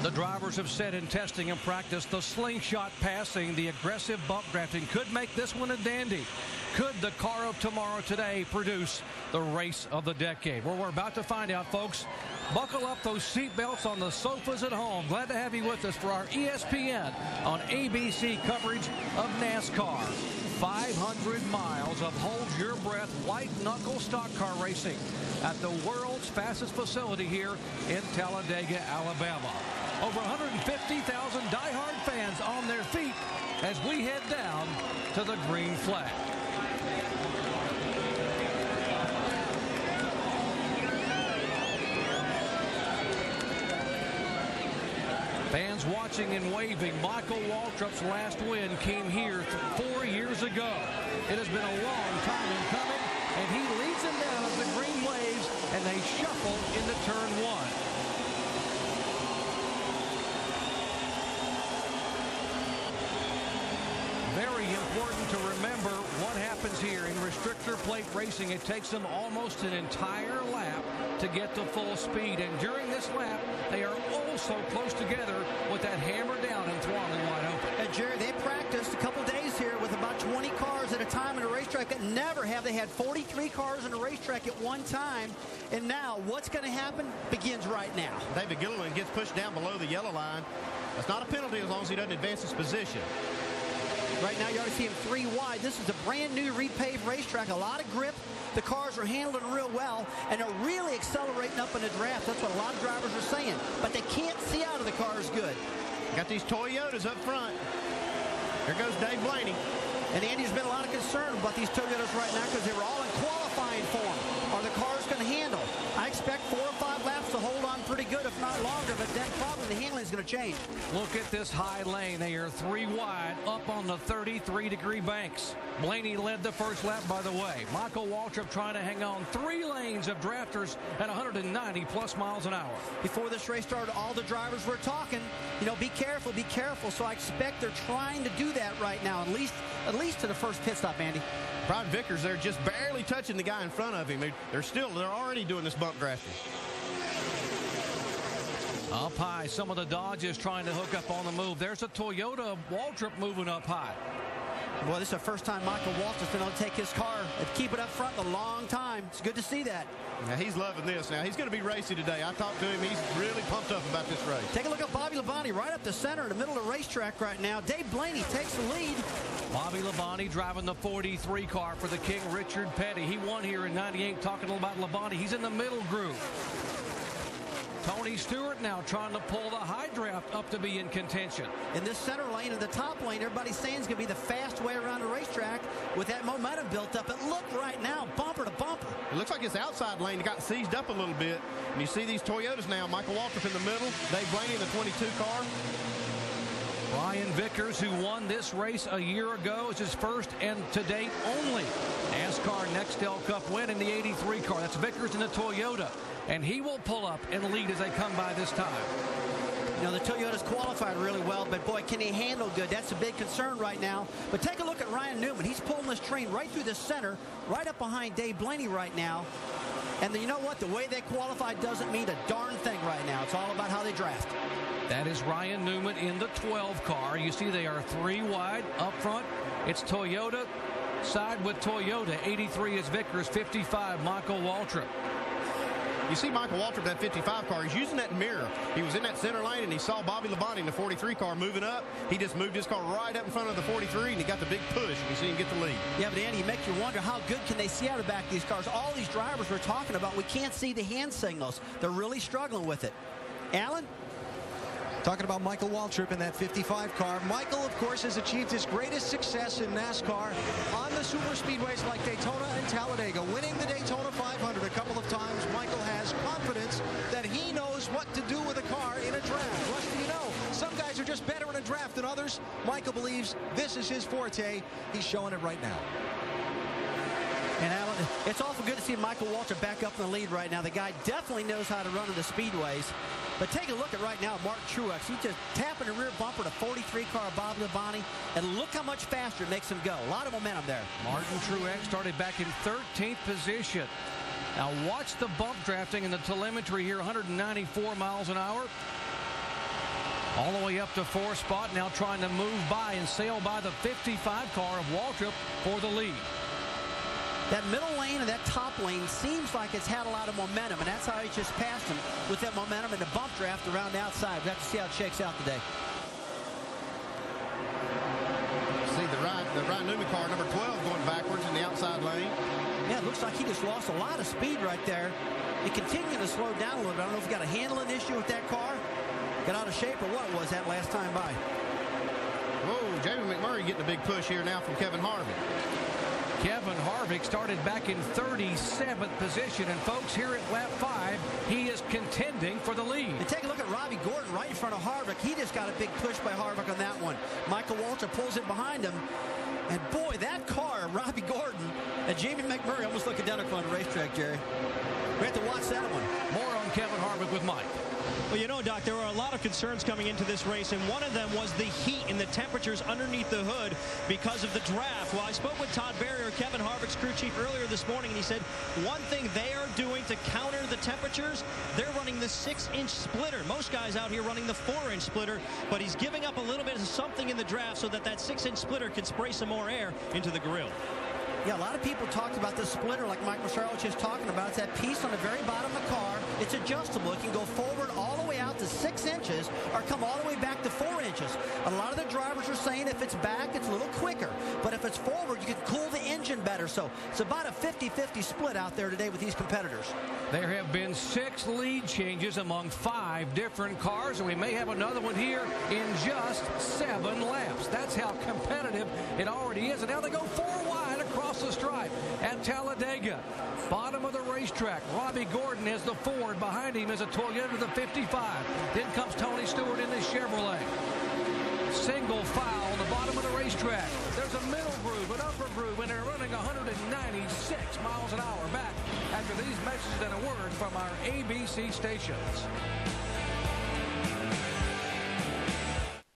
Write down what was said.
The drivers have said in testing and practice, the slingshot passing, the aggressive bump drafting could make this one a dandy. Could the car of tomorrow today produce the race of the decade? Well, we're about to find out, folks. Buckle up those seat belts on the sofas at home. Glad to have you with us for our ESPN on ABC coverage of NASCAR. 500 miles of hold-your-breath white-knuckle stock car racing at the world's fastest facility here in Talladega, Alabama. Over 150,000 diehard fans on their feet as we head down to the green flag. Fans watching and waving. Michael Waltrip's last win came here 4 years ago. It has been a long time in coming, and he leads them down as the green waves, and they shuffle into turn one. Very important to remember what happens here in restrictor plate racing. It takes them almost an entire lap to get to full speed, and during this lap they are all so close together with that hammer down and throttling wide open. And Jerry, they practiced a couple days here with about 20 cars at a time in a racetrack. Never have they had 43 cars in a racetrack at one time. And now what's going to happen begins right now. David Gilliland gets pushed down below the yellow line. That's not a penalty as long as he doesn't advance his position. Right now, you already see him 3 wide. This is a brand new repaved racetrack. A lot of grip. The cars are handling real well, and they're really accelerating up in the draft. That's what a lot of drivers are saying. But they can't see out of the cars good. Got these Toyotas up front. Here goes Dave Blaney. And Andy, there's been a lot of concern about these Toyotas right now because they were all in qualifying form. Are the cars going to handle? I expect 4 or 5 laps to hold on pretty good, if not longer, but then probably the handling is going to change. Look at this high lane. They are 3 wide up on the 33-degree banks. Blaney led the first lap, by the way. Michael Waltrip trying to hang on 3 lanes of drafters at 190-plus miles an hour. Before this race started, all the drivers were talking, be careful, be careful. So I expect they're trying to do that right now, at least to the first pit stop, Andy. Brian Vickers, they're just barely touching the guy in front of him. They're already doing this bump drafting. Up high, some of the Dodges trying to hook up on the move. There's a Toyota Waltrip moving up high. Boy, this is the first time Michael Waltrip's been able to take his car and keep it up front in a long time. It's good to see that. Now, he's loving this. Now, he's going to be racy today. I talked to him. He's really pumped up about this race. Take a look at Bobby Labonte right up the center in the middle of the racetrack right now. Dave Blaney takes the lead. Bobby Labonte driving the 43 car for the King Richard Petty. He won here in '98. Talking about Labonte, he's in the middle groove. Tony Stewart now trying to pull the high draft up to be in contention. In this center lane and the top lane, everybody's saying it's going to be the fast way around the racetrack with that momentum built up. But look right now, bumper to bumper. It looks like his outside lane got seized up a little bit. And you see these Toyotas now. Michael Waltrip in the middle. Dave Blaney in the 22 car. Brian Vickers, who won this race a year ago, is his first and to date only NASCAR Nextel Cup win in the 83 car. That's Vickers in the Toyota. And he will pull up and lead as they come by this time. The Toyota's qualified really well, but boy, can he handle good? That's a big concern right now. But take a look at Ryan Newman. He's pulling this train right through the center, right up behind Dave Blaney right now. And you know what? The way they qualified doesn't mean a darn thing right now. It's all about how they draft. That is Ryan Newman in the 12 car. You see they are 3 wide up front. It's Toyota side with Toyota. 83 is Vickers, 55 Michael Waltrip. You see Michael Waltrip, that 55 car, he's using that mirror. He was in that center lane, and he saw Bobby Labonte in the 43 car moving up. He just moved his car right up in front of the 43, and he got the big push. You see him get the lead. Yeah, but Andy, it makes you wonder how good can they see out of the back of these cars. All these drivers we're talking about, we can't see the hand signals. They're really struggling with it. Alan? Talking about Michael Waltrip in that 55 car. Michael, of course, has achieved his greatest success in NASCAR on the super speedways like Daytona and Talladega, winning the Daytona 500 a couple of times. Michael has confidence that he knows what to do with a car in a draft. Rusty, some guys are just better in a draft than others. Michael believes this is his forte. He's showing it right now. And Alan, it's awful good to see Michael Waltrip back up in the lead right now. The guy definitely knows how to run in the speedways. But take a look at right now, Mark Truex. He's just tapping the rear bumper to 43 car of Bobby Labonte, and look how much faster it makes him go. A lot of momentum there. Martin Truex started back in 13th position. Now watch the bump drafting and the telemetry here, 194 miles an hour. All the way up to 4th spot, now trying to move by and sail by the 55 car of Waltrip for the lead. That middle lane and that top lane seems like it's had a lot of momentum, and that's how he just passed him with that momentum in the bump draft around the outside. We'll have to see how it shakes out today. See the Ryan Newman car, number 12, going backwards in the outside lane. Yeah, it looks like he just lost a lot of speed right there. He continued to slow down a little bit. I don't know if he got a handling issue with that car, got out of shape, or what was that last time by. Whoa, Jamie McMurray getting a big push here now from Kevin Harvick. Kevin Harvick started back in 37th position, and folks, here at lap 5, he is contending for the lead. And take a look at Robbie Gordon right in front of Harvick. He just got a big push by Harvick on that one. Michael Waltrip pulls it behind him. And boy, that car, Robbie Gordon and Jamie McMurray almost look identical on the racetrack, Jerry. We have to watch that one. More on Kevin Harvick with Mike. Well, you know, Doc, there were a lot of concerns coming into this race, and one of them was the heat and the temperatures underneath the hood because of the draft. Well, I spoke with Todd Barrier, Kevin Harvick's crew chief, earlier this morning, and he said one thing they are doing to counter the temperatures, they're running the 6-inch splitter. Most guys out here running the 4-inch splitter, but he's giving up a little bit of something in the draft so that 6-inch splitter can spray some more air into the grill. Yeah, a lot of people talked about this splitter like Mike Massaro was just talking about. It's that piece on the very bottom of the car. It's adjustable. It can go forward all the way out to 6 inches or come all the way back to 4 inches. A lot of the drivers are saying if it's back, it's a little quicker. But if it's forward, you can cool the engine better. So it's about a 50-50 split out there today with these competitors. There have been 6 lead changes among 5 different cars, and we may have another one here in just 7 laps. That's how competitive it already is. And now they go 4 wide across the stripe at Talladega. Bottom of the racetrack, Robbie Gordon has the Ford. Behind him is a Toyota, the 55. Then comes Tony Stewart in the Chevrolet. Single file on the bottom of the racetrack. There's a middle groove, an upper groove, and they're running 196 miles an hour. Back after these messages and a word from our ABC stations.